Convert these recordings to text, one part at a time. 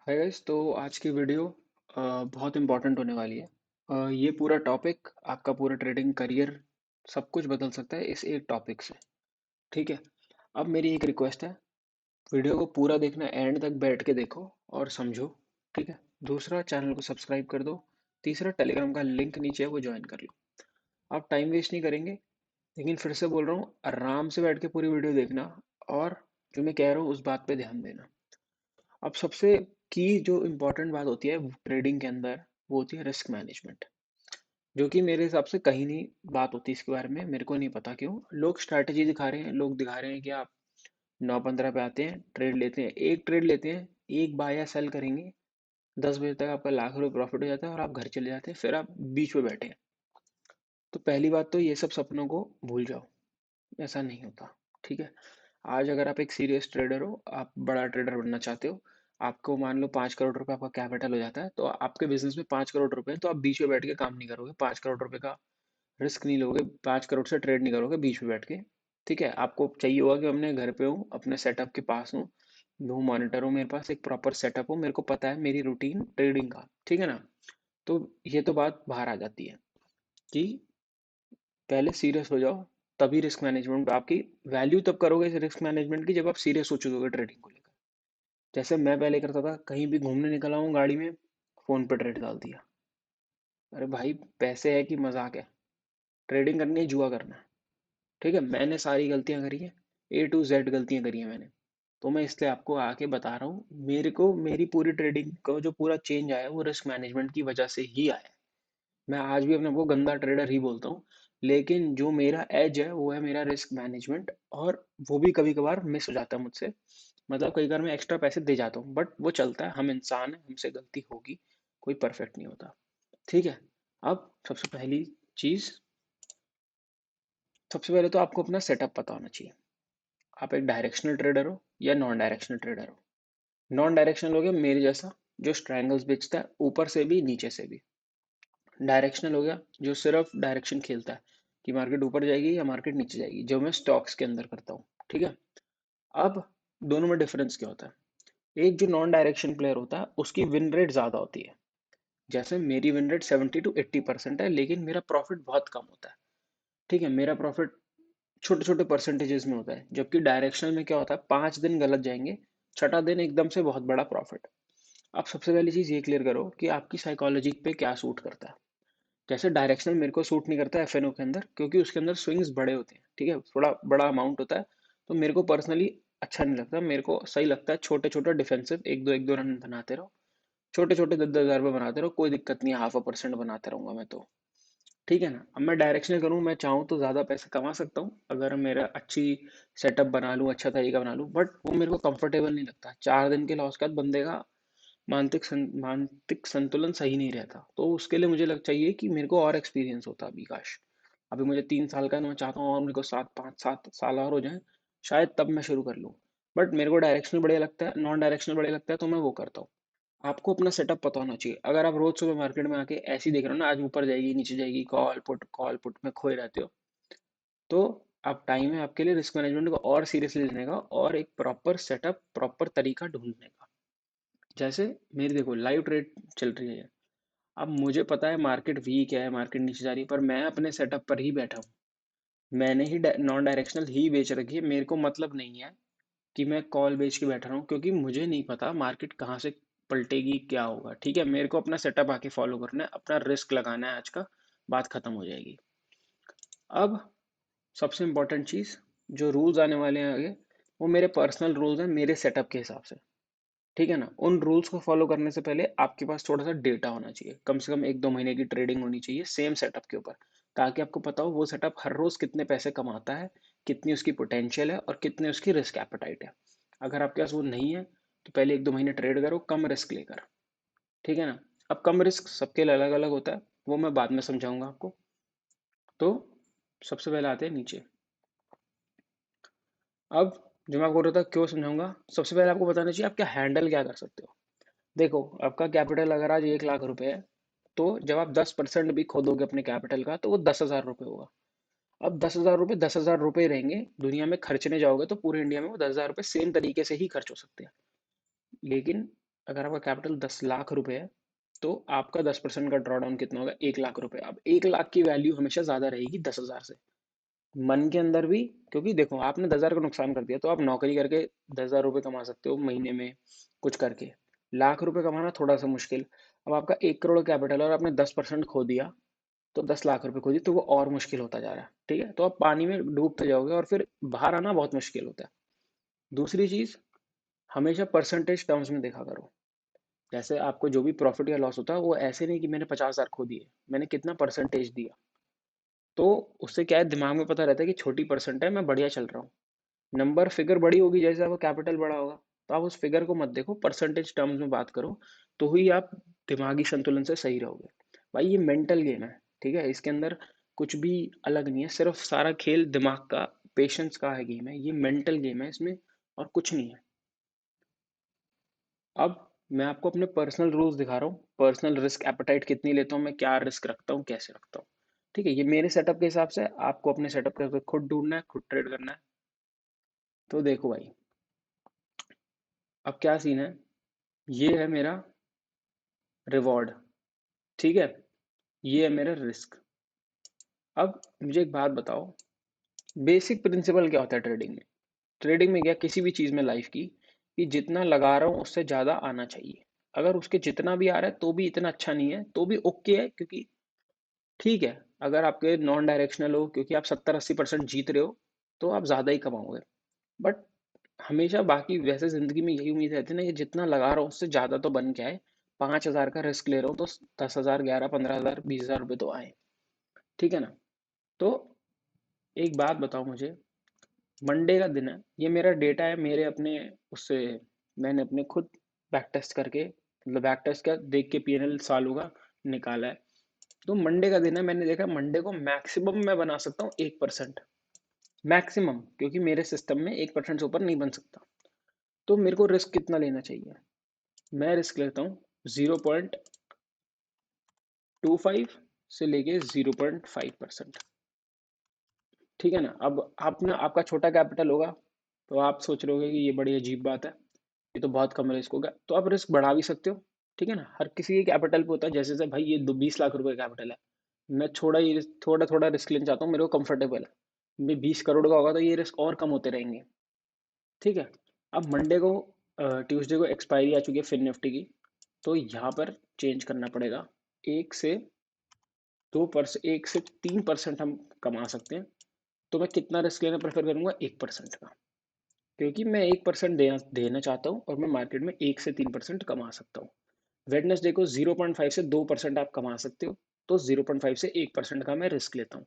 Hi guys. तो आज की वीडियो बहुत इंपॉर्टेंट होने वाली है। ये पूरा टॉपिक आपका पूरा ट्रेडिंग करियर सब कुछ बदल सकता है इस एक टॉपिक से। ठीक है। अब मेरी एक रिक्वेस्ट है, वीडियो को पूरा देखना, एंड तक बैठ के देखो और समझो। ठीक है। दूसरा, चैनल को सब्सक्राइब कर दो। तीसरा, टेलीग्राम का लिंक नीचे है, वो ज्वाइन कर लो। आप टाइम वेस्ट नहीं करेंगे, लेकिन फिर से बोल रहा हूँ, आराम से बैठ के पूरी वीडियो देखना और जो मैं कह रहा हूँ उस बात पे ध्यान देना। अब सबसे की जो इम्पोर्टेंट बात होती है ट्रेडिंग के अंदर, वो होती है रिस्क मैनेजमेंट, जो कि मेरे हिसाब से कहीं नहीं बात होती इसके बारे में। मेरे को नहीं पता क्यों लोग स्ट्रैटेजी दिखा रहे हैं। लोग दिखा रहे हैं कि आप 9:15 पे आते हैं, ट्रेड लेते हैं, एक ट्रेड लेते हैं, एक बाय या सेल करेंगे, 10 बजे तक आपका लाख रुपए प्रॉफिट हो जाता है और आप घर चले जाते हैं, फिर आप बीच में बैठे हैं। तो पहली बात तो ये सब सपनों को भूल जाओ, ऐसा नहीं होता। ठीक है। आज अगर आप एक सीरियस ट्रेडर हो, आप बड़ा ट्रेडर बनना चाहते हो, आपको मान लो 5 करोड़ रुपए आपका कैपिटल हो जाता है, तो आपके बिजनेस में 5 करोड़ रुपए हैं, तो आप बीच में बैठ के काम नहीं करोगे, 5 करोड़ रुपए का रिस्क नहीं लोगे, 5 करोड़ से ट्रेड नहीं करोगे बीच में बैठ के। ठीक है। आपको चाहिए होगा कि मैं अपने घर पे हूँ, अपने सेटअप के पास हूँ, दो मॉनिटर हूँ, मेरे पास एक प्रॉपर सेटअप हो, मेरे को पता है मेरी रूटीन ट्रेडिंग का। ठीक है ना। तो ये तो बात बाहर आ जाती है कि पहले सीरियस हो जाओ, तभी रिस्क मैनेजमेंट आपकी वैल्यू तब करोगे इस रिस्क मैनेजमेंट की, जब आप सीरियस हो चुके हो ट्रेडिंग को लेकर। जैसे मैं पहले करता था, कहीं भी घूमने निकला हूँ गाड़ी में, फोन पे ट्रेड डाल दिया। अरे भाई, पैसे है कि मजाक है? ट्रेडिंग करनी है, जुआ करना है। ठीक है। मैंने सारी गलतियां करी है, A to Z गलतियां करी है मैंने। तो मैं इसलिए आपको आके बता रहा हूँ, मेरे को मेरी पूरी ट्रेडिंग को जो पूरा चेंज आया है, वो रिस्क मैनेजमेंट की वजह से ही आया है। मैं आज भी अपने को गंदा ट्रेडर ही बोलता हूँ, लेकिन जो मेरा एज है वो है मेरा रिस्क मैनेजमेंट। और वो भी कभी कभार मिस हो जाता है मुझसे, मतलब कई बार मैं एक्स्ट्रा पैसे दे जाता हूँ, बट वो चलता है, हम इंसान हैं, हमसे गलती होगी, कोई परफेक्ट नहीं होता। ठीक है। अब चीज सबसे पहले तो आपको अपना सेटअप पता होना चाहिए। आप एक डायरेक्शनल ट्रेडर हो या नॉन डायरेक्शनल ट्रेडर हो। नॉन डायरेक्शनल हो गया मेरे जैसा, जो स्ट्रैंगल्स बेचता है ऊपर से भी नीचे से भी। डायरेक्शनल हो गया जो सिर्फ डायरेक्शन खेलता है कि मार्केट ऊपर जाएगी या मार्केट नीचे जाएगी, जो मैं स्टॉक्स के अंदर करता हूँ। ठीक है। अब दोनों में डिफरेंस क्या होता है? एक जो नॉन डायरेक्शन प्लेयर होता है, उसकी विन रेट ज्यादा होती है। जैसे मेरी विन रेट 70 to 80% है, लेकिन मेरा प्रॉफिट बहुत कम होता है। ठीक है। मेरा प्रॉफिट छोटे छोटे परसेंटेजेस में होता है, जबकि डायरेक्शनल में क्या होता है, 5 दिन गलत जाएंगे, छठा दिन एकदम से बहुत बड़ा प्रॉफिट। अब सबसे पहली चीज ये क्लियर करो कि आपकी साइकोलॉजी पे क्या सूट करता है। जैसे डायरेक्शनल मेरे को सूट नहीं करता एफएनओ के अंदर, क्योंकि उसके अंदर स्विंग्स बड़े होते हैं। ठीक है। थोड़ा बड़ा अमाउंट होता है, तो मेरे को पर्सनली अच्छा नहीं लगता। मेरे को सही लगता है छोटे छोटे डिफेंसिव, एक दो रन बनाते रहो, छोटे छोटे 10-10 हज़ार रुपये बनाते रहो, कोई दिक्कत नहीं है, 0.5% बनाते रहूंगा मैं तो। ठीक है ना। अब मैं डायरेक्शनल करूँ, मैं चाहूँ तो ज़्यादा पैसे कमा सकता हूँ अगर मेरा अच्छी सेटअप बना लूँ, अच्छा तरीका बना लूँ, बट वो मेरे को कंफर्टेबल नहीं लगता। 4 दिन के लॉस के बाद बंदे का मानसिक संतुलन सही नहीं रहता। तो उसके लिए मुझे लग चाहिए कि मेरे को और एक्सपीरियंस होता अभी, काश अभी मुझे 3 साल का है, मैं चाहता हूँ और मेरे को 5-7 साल और हो जाए, शायद तब मैं शुरू कर लूँ। बट मेरे को डायरेक्शनल बढ़िया लगता है, नॉन डायरेक्शनल बढ़िया लगता है, तो मैं वो करता हूँ। आपको अपना सेटअप पता होना चाहिए। अगर आप रोज सुबह मार्केट में आके ऐसे ही देख रहे हो ना, आज ऊपर जाएगी नीचे जाएगी, कॉल पुट में खोए रहते हो, तो आप टाइम है आपके लिए रिस्क मैनेजमेंट को और सीरियसली लेने का और एक प्रॉपर सेटअप, प्रॉपर तरीका ढूंढने का। जैसे मेरी देखो लाइव ट्रेड चल रही है, अब मुझे पता है मार्केट वीक है, मार्केट नीचे जा रही है, पर मैं अपने सेटअप पर ही बैठा हूँ। मैंने ही नॉन डायरेक्शनल ही बेच रखी है। मेरे को मतलब नहीं है कि मैं कॉल बेच के बैठ रहा हूँ, क्योंकि मुझे नहीं पता मार्केट कहाँ से पलटेगी, क्या होगा। ठीक है। मेरे को अपना सेटअप आके फॉलो करना है, अपना रिस्क लगाना है आज का, बात खत्म हो जाएगी। अब सबसे इंपॉर्टेंट चीज, जो रूल्स आने वाले हैं आगे, वो मेरे पर्सनल रूल्स हैं मेरे सेटअप के हिसाब से। ठीक है ना। उन रूल्स को फॉलो करने से पहले आपके पास थोड़ा सा डेटा होना चाहिए, कम से कम 1-2 महीने की ट्रेडिंग होनी चाहिए सेम सेटअप के ऊपर, ताकि आपको पता हो वो सेटअप हर रोज कितने पैसे कमाता है, कितनी उसकी पोटेंशियल है और कितने उसकी रिस्क एपेटाइट है। अगर आपके पास वो नहीं है, तो पहले 1-2 महीने ट्रेड करो कम रिस्क लेकर। ठीक है ना। अब कम रिस्क सबके लिए अलग अलग होता है, वो मैं बाद में समझाऊंगा आपको। तो सबसे पहले आते हैं नीचे। अब जो मैं आपको रहा था क्यों समझाऊंगा, सबसे पहले आपको बताना चाहिए आप क्या हैंडल क्या कर सकते हो। देखो, आपका कैपिटल अगर आज 1 लाख रुपए है, तो जब आप 10% भी खोदोगे अपने कैपिटल का, तो वो 10,000 रुपये होगा। अब 10,000 रुपये 10,000 रुपये रहेंगे, दुनिया में खर्चने जाओगे तो पूरे इंडिया में वो 10,000 रुपये सेम तरीके से ही खर्च हो सकते हैं। लेकिन अगर आपका कैपिटल 10 लाख रुपए है तो आपका 10% का ड्रॉडाउन कितना होगा, 1 लाख रुपए। अब 1 लाख की वैल्यू हमेशा ज्यादा रहेगी 10,000 से, मन के अंदर भी। क्योंकि देखो आपने 10,000 का नुकसान कर दिया, तो आप नौकरी करके 10,000 रुपये कमा सकते हो महीने में कुछ करके। लाख रुपए कमाना थोड़ा सा मुश्किल। अब आपका 1 करोड़ कैपिटल है और आपने 10% खो दिया, तो 10 लाख रुपए खो दिए, तो वो और मुश्किल होता जा रहा है। ठीक है, तो आप पानी में डूबते जाओगे और फिर बाहर आना बहुत मुश्किल होता है। दूसरी चीज, हमेशा परसेंटेज टर्म्स में देखा करो। जैसे आपको जो भी प्रॉफिट या लॉस होता है, वो ऐसे नहीं कि मैंने 50,000 खो दिए, मैंने कितना परसेंटेज दिया। तो उससे क्या है, दिमाग में पता रहता है कि छोटी परसेंट है, मैं बढ़िया चल रहा हूँ। नंबर फिगर बड़ी होगी जैसे आपका कैपिटल बड़ा होगा, तो आप उस फिगर को मत देखो, परसेंटेज टर्म्स में बात करो, तो ही आप दिमागी संतुलन से सही रहोगे। भाई ये मेंटल गेम है, ठीक है, इसके अंदर कुछ भी अलग नहीं है, सिर्फ सारा खेल दिमाग का, पेशेंस का है गेम है, ये मेंटल गेम है इसमें, और कुछ नहीं है। अब मैं आपको अपने पर्सनल रूल्स दिखा रहा हूँ, पर्सनल रिस्क एपेटाइट कितनी लेता हूँ मैं, क्या रिस्क रखता हूँ, कैसे रखता हूँ। ठीक है, ये मेरे सेटअप के हिसाब से है, आपको अपने सेटअप के खुद ढूंढना है, खुद ट्रेड करना है। तो देखो भाई, अब क्या सीन है, ये है मेरा रिवॉर्ड, ठीक है, ये है मेरा रिस्क। अब मुझे एक बात बताओ, बेसिक प्रिंसिपल क्या होता है ट्रेडिंग में। ट्रेडिंग में क्या, किसी भी चीज में लाइफ की, कि जितना लगा रहा हूँ उससे ज्यादा आना चाहिए। अगर उसके जितना भी आ रहा है तो भी इतना अच्छा नहीं है, तो भी ओके है, क्योंकि ठीक है, अगर आपके नॉन डायरेक्शनल हो, क्योंकि आप 70-80% जीत रहे हो, तो आप ज्यादा ही कमाओगे। बट हमेशा बाकी वैसे जिंदगी में यही उम्मीद रहती है ना, कि जितना लगा रहा हूँ उससे ज्यादा तो बन के आए। 5,000 का रिस्क ले रहा हूँ तो 10,000, 11, 15,000, 20,000 रुपये तो आए। ठीक है ना। तो एक बात बताओ मुझे, मंडे का दिन है, ये मेरा डेटा है मेरे अपने उससे, मैंने अपने खुद बैक टेस्ट करके, मतलब बैक टेस्ट का देख के पीएनएल सालों का निकाला है। तो मंडे का दिन है, मैंने देखा मंडे को मैक्सिमम मैं बना सकता हूँ 1%, मैक्सिमम, क्योंकि मेरे सिस्टम में 1% से ऊपर नहीं बन सकता। तो मेरे को रिस्क कितना लेना चाहिए, मैं रिस्क लेता हूँ 0.25 से लेके 0.5%। ठीक है ना। अब आप ना, आपका छोटा कैपिटल होगा, तो आप सोच रहे होगे कि ये बड़ी अजीब बात है, ये तो बहुत कम रिस्क होगा, तो आप रिस्क बढ़ा भी सकते हो। ठीक है ना, हर किसी के कैपिटल पे होता है, जैसे भाई ये 20 लाख रुपए का कैपिटल है, मैं थोड़ा थोड़ा रिस्क लेना चाहता हूँ, मेरे को कंफर्टेबल है। मैं 20 करोड़ का होगा तो ये रिस्क और कम होते रहेंगे। ठीक है। अब मंडे को, ट्यूसडे को एक्सपायरी आ चुकी है फिन निफ्टी की, तो यहाँ पर चेंज करना पड़ेगा। 1 से 3% हम कमा सकते हैं। तो मैं कितना रिस्क लेना प्रेफर करूंगा, 1% का, क्योंकि मैं 1% देना देना चाहता हूँ, और मैं मार्केट में 1 से 3% कमा सकता हूँ। वेडनेसडे को 0.5 से 2% आप कमा सकते हो, तो 0.5 से 1% का मैं रिस्क लेता हूँ।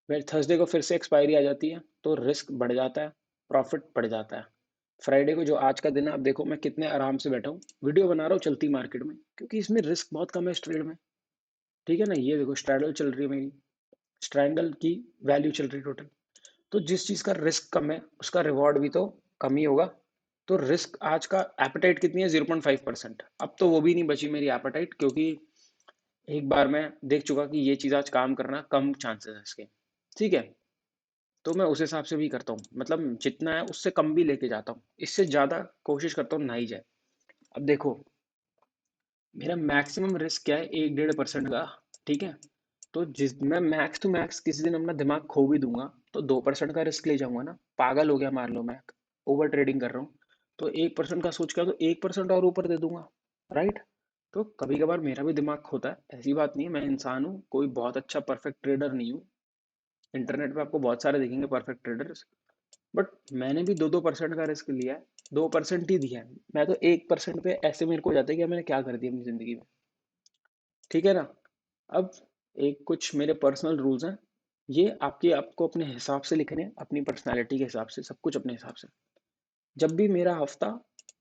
फिर थर्सडे को फिर से एक्सपायरी आ जाती है, तो रिस्क बढ़ जाता है, प्रॉफिट बढ़ जाता है। फ्राइडे को जो आज का दिन है, आप देखो मैं कितने आराम से बैठा हूँ, वीडियो बना रहा हूँ चलती मार्केट में, क्योंकि इसमें रिस्क बहुत कम है इस ट्रेड में। ठीक है ना, ये देखो स्ट्रैडल चल रही है मेरी, स्ट्रैंगल की वैल्यू चल रही है टोटल। तो जिस चीज का रिस्क कम है उसका रिवॉर्ड भी तो कम ही होगा। तो रिस्क आज का एपेटाइट कितनी है, 0.5%। अब तो वो भी नहीं बची मेरी एपेटाइट, क्योंकि एक बार मैं देख चुका कि ये चीज आज काम करना कम चांसेस है इसके। ठीक है, तो मैं उस हिसाब से भी करता हूँ, मतलब जितना है उससे कम भी लेके जाता हूँ, इससे ज्यादा कोशिश करता हूँ ना ही जाए। अब देखो, मेरा मैक्सिमम रिस्क क्या है, 1-1.5% का। ठीक है, तो जिस मैं मैक्स टू मैक्स किसी दिन अपना दिमाग खो भी दूंगा, तो 2% का रिस्क ले जाऊंगा ना, पागल हो गया मान लो मैं ओवर ट्रेडिंग कर रहा हूँ, तो 1% का सोच कर तो 1% और ऊपर दे दूंगा, राइट। तो कभी कभार मेरा भी दिमाग खोता है, ऐसी बात नहीं है, मैं इंसान हूँ, कोई बहुत अच्छा परफेक्ट ट्रेडर नहीं हूँ। इंटरनेट पे आपको बहुत सारे दिखेंगे परफेक्ट ट्रेडर्स, बट मैंने भी 2-2% का रिस्क लिया है, 2% ही दिया है। मैं तो 1% पे ऐसे मेरे को हो जाता है कि मैंने क्या कर दिया अपनी जिंदगी में। ठीक है ना। अब एक कुछ मेरे पर्सनल रूल्स हैं, ये आपके आपको अपने हिसाब से लिखने हैं, अपनी पर्सनालिटी के हिसाब से, सब कुछ अपने हिसाब से। जब भी मेरा हफ्ता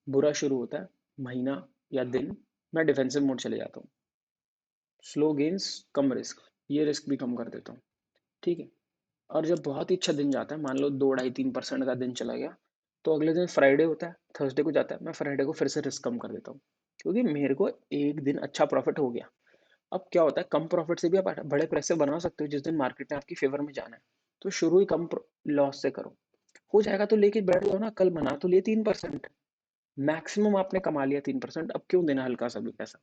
बुरा शुरू होता है, महीना या दिन, मैं डिफेंसिव मोड चले जाता हूँ। स्लो गेन्स, कम रिस्क, ये रिस्क भी कम कर देता हूँ। ठीक है। और जब बहुत ही अच्छा दिन जाता है, मान लो 2-2.5-3% का दिन चला गया, तो अगले दिन फ्राइडे होता है, थर्सडे को जाता है, मैं फ्राइडे को फिर से रिस्क कम कर देता हूँ, क्योंकि मेरे को एक दिन अच्छा प्रॉफिट हो गया। अब क्या होता है, कम प्रॉफिट से भी आप बड़े पैसे बना सकते हो जिस दिन मार्केट ने आपकी फेवर में जाना है। तो शुरू ही कम लॉस से करो, हो जाएगा तो लेके बैठ जाओ ना, कल बना तो लिए 3%। मैक्सिमम आपने कमा लिया 3%, अब क्यों देना हल्का सा भी पैसा।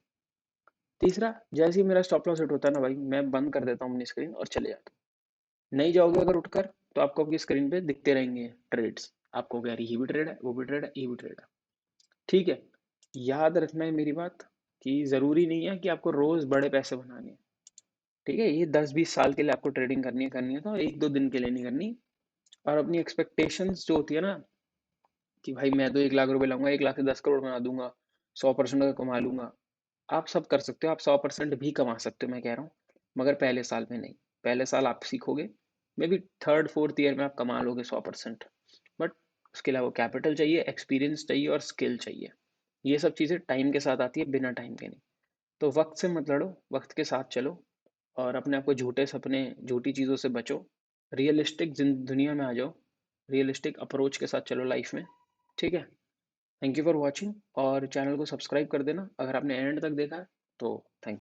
तीसरा, जैसे ही मेरा स्टॉप लॉस हिट होता है ना भाई, मैं बंद कर देता हूँ अपनी स्क्रीन और चले जाता हूँ। नहीं जाओगे अगर उठकर, तो आपको आपकी स्क्रीन पे दिखते रहेंगे ट्रेड्स, आपको कह रही ये भी ट्रेड है, वो भी ट्रेड है, ये भी ट्रेड है। ठीक है, याद रखना है मेरी बात, कि ज़रूरी नहीं है कि आपको रोज़ बड़े पैसे बनाने हैं। ठीक है, ये 10-20 साल के लिए आपको ट्रेडिंग करनी है तो एक दो दिन के लिए नहीं करनी। और अपनी एक्सपेक्टेशंस जो होती है ना, कि भाई मैं तो 1 लाख रुपए लाऊंगा, 1 लाख से 10 करोड़ बना दूंगा, 100% का कमा लूंगा। आप सब कर सकते हो, आप 100% भी कमा सकते हो, मैं कह रहा हूँ, मगर पहले साल में नहीं। पहले साल आप सीखोगे, may be third fourth year में आप कमा लोगे 100%। बट उसके अलावा कैपिटल चाहिए, एक्सपीरियंस चाहिए और स्किल चाहिए। ये सब चीज़ें टाइम के साथ आती है, बिना टाइम के नहीं। तो वक्त से मत लड़ो, वक्त के साथ चलो, और अपने आप को झूठे सपने, झूठी चीज़ों से बचो। रियलिस्टिक दुनिया में आ जाओ, रियलिस्टिक अप्रोच के साथ चलो लाइफ में। ठीक है, थैंक यू फॉर वॉचिंग, और चैनल को सब्सक्राइब कर देना अगर आपने एंड तक देखा है तो। थैंक